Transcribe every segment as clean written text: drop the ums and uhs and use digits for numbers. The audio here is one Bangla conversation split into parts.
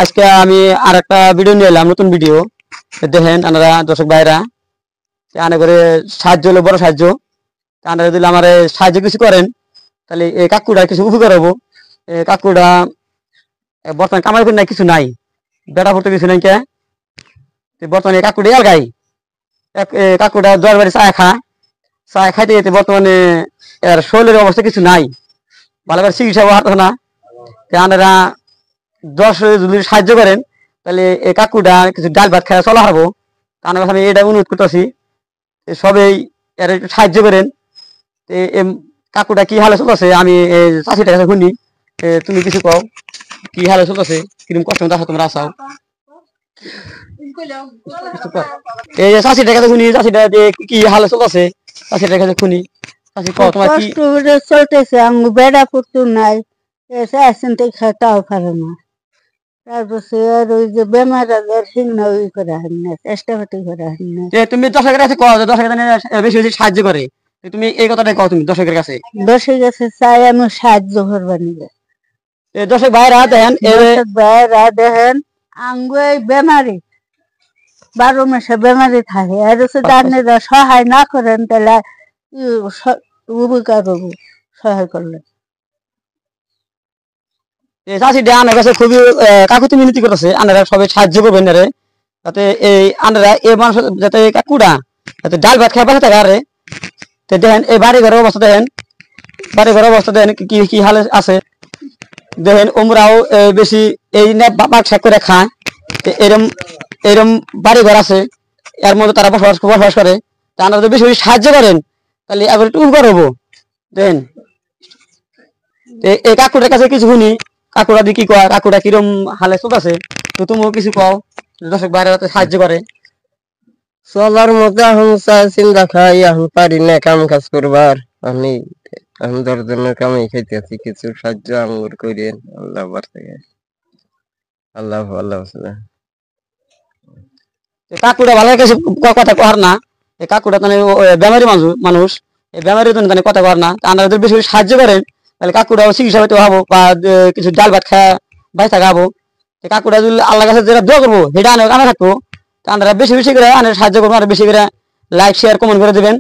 আজকে আমি আর একটা ভিডিও নিয়ে এলাম, নতুন ভিডিও। দেখেন আপনারা দর্শক ভাইরা, আনা করে সাহায্য হলো বড় সাহায্য। আপনারা যদি আমার সাহায্য কিছু করেন তাহলে এই কাকুটা কিছু উপকার হবো। কাকুটা বর্তমানে কামাই করে নাই, কিছু নাই, বেটা পড়তে কিছু নাই। কে বর্তমানে কাকুটা এলগাই, কাকুটা 10 বাড়ি চা খাইতে যেতে বর্তমানে এর শরীরের অবস্থা কিছু নাই, ভালো করে চিকিৎসা হাঁটতো না। আপনারা 10 যদি সাহায্য করেন তাহলে এই কাকুটা কিছু ডাল ভাত খাওয়া চলা হারবো। আপনার কাছে আমি এটা অনুরোধ করতেছি, সবাই এর একটু সাহায্য করেন। কাকুটা কি হালে চলতেছে আমি চাষিটার কাছে শুনি, তুমি কিছু কও, কি হালে চলতেছে, কিরকম কষ্ট আছে তোমরা আসাও। এই যে চাষিটার কাছে শুনি, চাষিটা কি হালে চলতেছে, চাষিটার কাছে শুনি। চাষি কও তোমার কি চলতেছে? আমি বেড়া করতে নাই, খাটাও পারে না। তারপর ওই যে বেমার আজার সিগনা ওই করা হয় না, চেষ্টা পাতি করা হয় না। তুমি দর্শকের কাছে কও, দর্শকের বেশি বেশি সাহায্য করে, তুমি এই কথাটাই কও তুমি দর্শকের কাছে। দর্শকের কাছে চাই আমি সাহায্য করবা নিবে। দর্শক ভাইরা দেখেন, আঙ্গু এই বেমারি 12 মাসে বেমারি থাকে, আর আপনারা সহায় না করেন তাহলে উপকার হবো সহায় করলে। আমার কাছে খুবই কাকুতি মিনতি করতেছে, আনারা সবাই সাহায্য করবেন রে, যাতে এই আনারা এই মানুষ যাতে কাকুড়া যাতে ডাল ভাত খাই পাশে থাকে। আরে দেখেন এই বাড়ি ঘরের অবস্থা, দেখেন বাড়ি ঘরের অবস্থা দেখেন কি কি হালে আছে। দেখেন ওমরাও বেশি এই বাঘ শাক করে খায়, এরম এরম বাড়ি ঘর আছে, এর মধ্যে তারা বসবাস করে। তা আপনারা যদি বেশি বেশি সাহায্য করেন তাহলে এবার একটু উপকার হবো। দেখেন এই কাকুটার কাছে কিছু শুনি, কাকুরা দিয়ে কি কয়, কাকুরা কিরম হালে চলতেছে, তো তুমিও কিছু কও, দর্শক বাইরে সাহায্য করে। চলার মতো এখন চিন্তা খাই, এখন পারি না কাম কাজ করবার। আমি 10 জনের কামাই খাইতে আছি, কিছু সাহায্য আঙ্গুর করেন আল্লাহ থেকে। আল্লাহ আল্লাহ কাকুটা ভালো কাছে কথা কর না, এই কাকুটা মানে বেমারি মানুষ, এই বেমারি কথা কর না। আপনারা যদি বেশি বেশি সাহায্য করেন তাহলে কাকুটাও চিকিৎসা হইতে হবো, বা কিছু ডাল ভাত খাওয়া বাইসা খাবো। কাকুটা যদি আল্লাহ কাছে যেটা দোয়া করবো সেটা আনা থাকবো। আপনারা বেশি বেশি করে সাহায্য করবো, আর বেশি করে লাইক শেয়ার কমেন্ট করে দেবেন।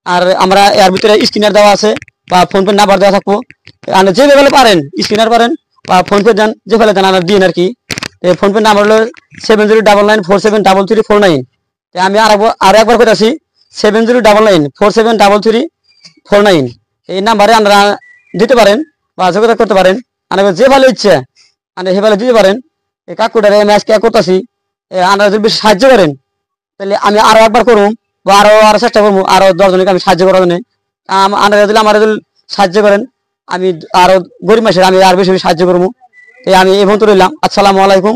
আর আমরা এর ভিতরে স্ক্রিনার দেওয়া আছে বা ফোন পে নাম্বার দেওয়া থাকবো, যেভাবে পারেন স্ক্রিনার পারেন বা ফোন পে দেন, যে ফেলে দেন আমরা দিন আর কি। ফোন পে নাম্বার হলো 7099473349। আমি আরো একবার করে আছি, 7099473349। এই নাম্বারে আপনারা দিতে পারেন বা যোগাযোগ করতে পারেন। আপনার যে ভালো ইচ্ছে আপনি সে ভালো দিতে পারেন। এই কাকুটারে আমি আজকে করতেছি, আপনারা যদি বেশি সাহায্য করেন তাহলে আমি আরো একবার করবো বা আরো চেষ্টা করবো, আরো 10 জনকে আমি সাহায্য করার জন্য। আপনারা যদি আমার সাহায্য করেন আমি আরো গরিব মাসের আমি আর বেশি বেশি সাহায্য করবো। আমি এই পর্যন্ত রইলাম। আসসালামু আলাইকুম।